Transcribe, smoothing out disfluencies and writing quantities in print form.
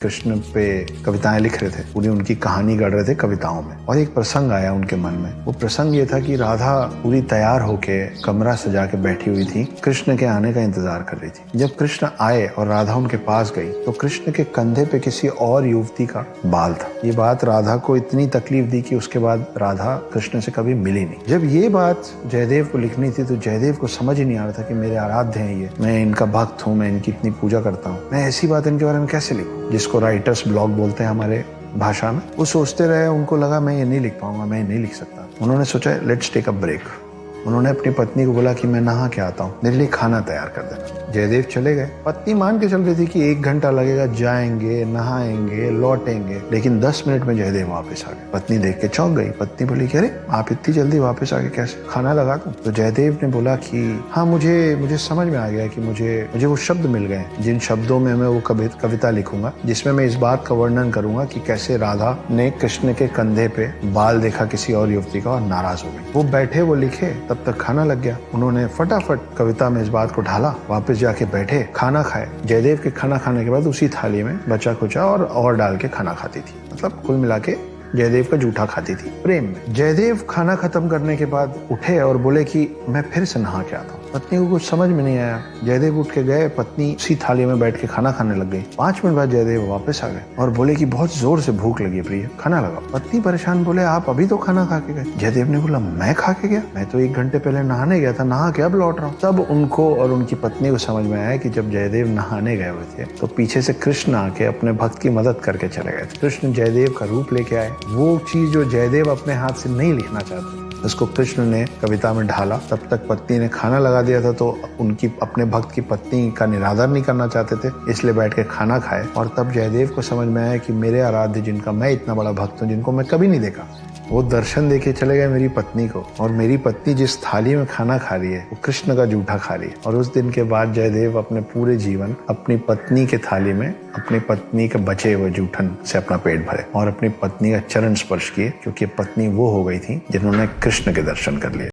कृष्ण पे कविताएं लिख रहे थे, पूरी उनकी कहानी गढ़ रहे थे कविताओं में। और एक प्रसंग आया उनके मन में। वो प्रसंग ये था कि राधा पूरी तैयार होके कमरा सजा के बैठी हुई थी, कृष्ण के आने का इंतजार कर रही थी। जब कृष्ण आए और राधा उनके पास गई तो कृष्ण के कंधे पे किसी और युवती का बाल था। ये बात राधा को इतनी तकलीफ दी कि उसके बाद राधा कृष्ण से कभी मिली नहीं। जब ये बात जयदेव को लिखनी थी तो जयदेव को समझ ही नहीं आ रहा था कि मेरे आराध्य हैं ये, मैं इनका भक्त हूँ, मैं इनकी इतनी पूजा करता हूँ, मैं ऐसी बात इनके बारे में कैसे लिखूं, जिसको राइटर्स ब्लॉग बोलते हैं हमारे भाषा में। वो सोचते रहे, उनको लगा मैं ये नहीं लिख पाऊंगा, मैं ये नहीं लिख सकता। उन्होंने सोचा लेट्स टेक अ ब्रेक। उन्होंने अपनी पत्नी को बोला कि मैं नहा के आता हूँ, मेरे लिए खाना तैयार कर देना। जयदेव चले गए। पत्नी मान के चल रही थी कि 1 घंटा लगेगा, जाएंगे, नहाएंगे, लौटेंगे, लेकिन 10 मिनट में जयदेव वापस आ गए। पत्नी देख के चौंक गई। पत्नी बोली कि अरे आप इतनी जल्दी वापस आ गए, कैसे, खाना लगा दूं? तो जयदेव ने बोला कि हाँ, मुझे समझ में आ गया कि मुझे वो शब्द मिल गए जिन शब्दों में मैं वो कविता लिखूंगा, जिसमें मैं इस बात का वर्णन करूंगा कि कैसे राधा ने कृष्ण के कंधे पे बाल देखा किसी और युवती का और नाराज हो गई। वो बैठे, वो लिखे, तब तक खाना लग गया। उन्होंने फटाफट कविता में इस बात को ढाला, वापस जाके बैठे, खाना खाए। जयदेव के खाना खाने के बाद उसी थाली में बचा कुचा और डाल के खाना खाती थी। मतलब कुल मिला के जयदेव का जूठा खाती थी प्रेम में। जयदेव खाना खत्म करने के बाद उठे और बोले कि मैं फिर से नहा के आता हूँ। पत्नी को कुछ समझ में नहीं आया। जयदेव उठ के गए, पत्नी उसी थाली में बैठ के खाना खाने लग गई। 5 मिनट बाद जयदेव वापस आ गए और बोले कि बहुत जोर से भूख लगी है प्रिय, खाना लगाओ। पत्नी परेशान, बोले आप अभी तो खाना खा के गए। जयदेव ने बोला मैं खा के गया? मैं तो 1 घंटे पहले नहाने गया था, नहा के अब लौट रहा हूँ। तब उनको और उनकी पत्नी को समझ में आया कि जब जयदेव नहाने गए हुए थे तो पीछे से कृष्ण आके अपने भक्त की मदद करके चले गए थे। कृष्ण जयदेव का रूप लेके आए। वो चीज जो जयदेव अपने हाथ से नहीं लिखना चाहते, उसको कृष्ण ने कविता में ढाला। तब तक पत्नी ने खाना लगा दिया था तो उनकी अपने भक्त की पत्नी का निरादर नहीं करना चाहते थे, इसलिए बैठ के खाना खाए। और तब जयदेव को समझ में आया कि मेरे आराध्य, जिनका मैं इतना बड़ा भक्त हूँ, जिनको मैं कभी नहीं देखा, वो दर्शन देके चले गए मेरी पत्नी को। और मेरी पत्नी जिस थाली में खाना खा रही है वो कृष्ण का जूठा खा रही है। और उस दिन के बाद जयदेव अपने पूरे जीवन अपनी पत्नी के थाली में अपनी पत्नी के बचे हुए जूठन से अपना पेट भरे और अपनी पत्नी का चरण स्पर्श किए, क्योंकि पत्नी वो हो गई थी जिन्होंने कृष्ण के दर्शन कर लिए।